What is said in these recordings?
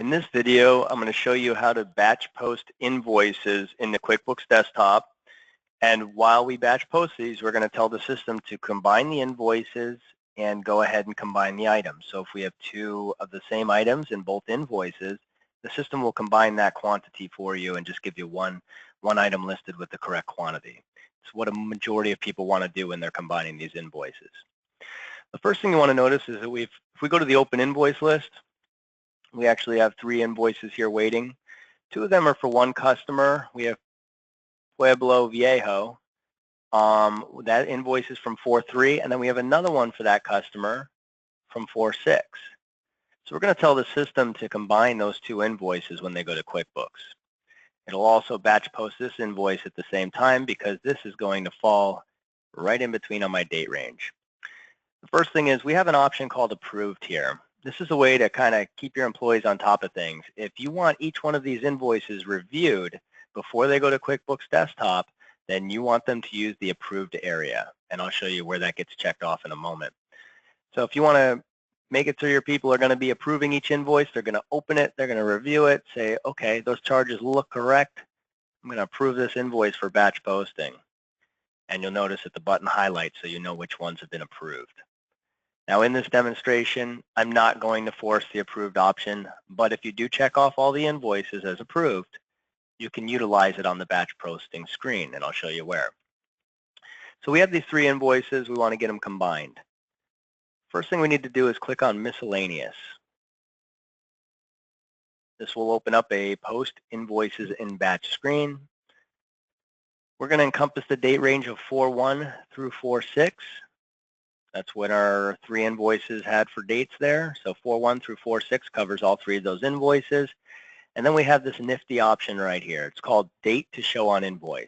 In this video, I'm going to show you how to batch post invoices in the QuickBooks Desktop. And while we batch post these, we're going to tell the system to combine the invoices and go ahead and combine the items. So if we have two of the same items in both invoices, the system will combine that quantity for you and just give you one item listed with the correct quantity. It's what a majority of people want to do when they're combining these invoices. The first thing you want to notice is that if we go to the open invoice list, we actually have 3 invoices here waiting. 2 of them are for one customer. We have Pueblo Viejo. That invoice is from 4/3, and then we have another one for that customer from 4/6. So we're going to tell the system to combine those 2 invoices when they go to QuickBooks. It'll also batch post this invoice at the same time because this is going to fall right in between on my date range. The first thing is we have an option called approved here. This is a way to kind of keep your employees on top of things. If you want each one of these invoices reviewed before they go to QuickBooks Desktop, then you want them to use the approved area. And I'll show you where that gets checked off in a moment. So if you want to make it so your people are going to be approving each invoice, they're going to open it, they're going to review it, say, okay, those charges look correct. I'm going to approve this invoice for batch posting. And you'll notice that the button highlights so you know which ones have been approved. Now in this demonstration, I'm not going to force the approved option, but if you do check off all the invoices as approved, you can utilize it on the batch posting screen, and I'll show you where. So we have these 3 invoices. We want to get them combined. First thing we need to do is click on Miscellaneous. This will open up a Post Invoices in Batch screen. We're going to encompass the date range of 4/1 through 4/6. That's what our 3 invoices had for dates there. So 4/1 through 4/6 covers all 3 of those invoices. And then we have this nifty option right here. It's called Date to Show on Invoice.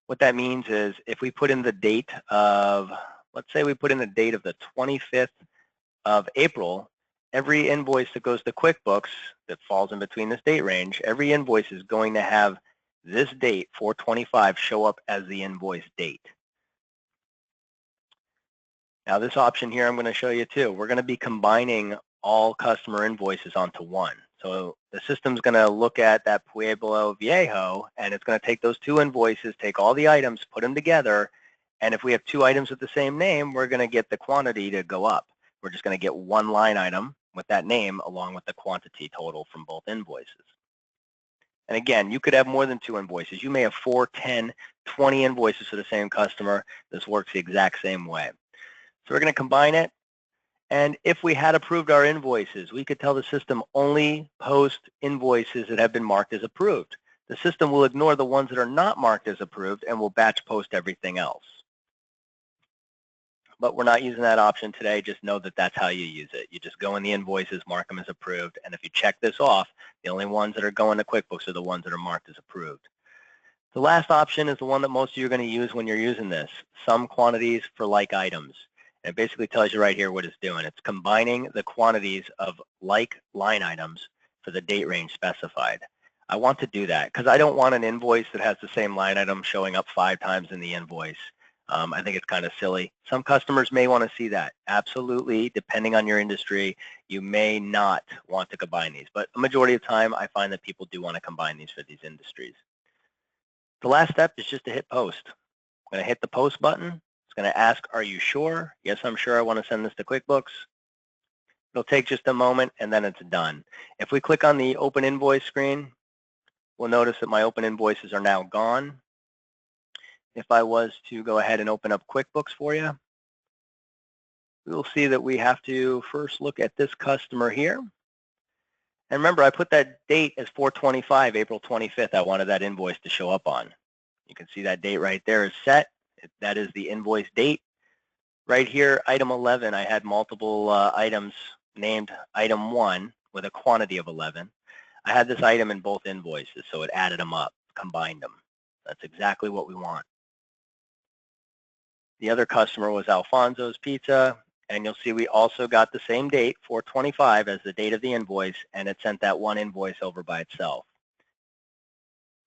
What that means is if we put in the date of, let's say we put in the date of the 25th of April, every invoice that goes to QuickBooks that falls in between this date range, every invoice is going to have this date, 4/25, show up as the invoice date. Now this option here I'm going to show you too. We're going to be combining all customer invoices onto one. So the system's going to look at that Pueblo Viejo, and it's going to take those 2 invoices, take all the items, put them together, and if we have 2 items with the same name, we're going to get the quantity to go up. We're just going to get one line item with that name along with the quantity total from both invoices. And again, you could have more than 2 invoices. You may have 4, 10, 20 invoices for the same customer. This works the exact same way. So we're going to combine it, and if we had approved our invoices, we could tell the system only post invoices that have been marked as approved. The system will ignore the ones that are not marked as approved and will batch post everything else. But we're not using that option today. Just know that that's how you use it. You just go in the invoices, mark them as approved, and if you check this off, the only ones that are going to QuickBooks are the ones that are marked as approved. The last option is the one that most of you are going to use when you're using this, Sum Quantities for Like Items. And it basically tells you right here what it's doing. It's combining the quantities of like line items for the date range specified. I want to do that because I don't want an invoice that has the same line item showing up 5 times in the invoice. I think it's kind of silly. Some customers may want to see that. Absolutely, depending on your industry, you may not want to combine these. But a majority of the time, I find that people do want to combine these for these industries. The last step is just to hit post. I'm going to hit the post button. It's going to ask, are you sure? Yes, I'm sure I want to send this to QuickBooks. It'll take just a moment, and then it's done. If we click on the Open Invoice screen, we'll notice that my open invoices are now gone. If I was to go ahead and open up QuickBooks for you, we'll see that we have to first look at this customer here. And remember, I put that date as 4/25, April 25th. I wanted that invoice to show up on. You can see that date right there is set. That is the invoice date. Right here, item 11, I had multiple items named item 1 with a quantity of 11. I had this item in both invoices, so it added them up, combined them. That's exactly what we want. The other customer was Alfonso's Pizza, and you'll see we also got the same date, 4/25, as the date of the invoice, and it sent that one invoice over by itself.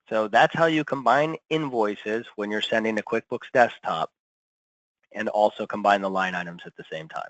So that's how you combine invoices when you're sending to QuickBooks Desktop and also combine the line items at the same time.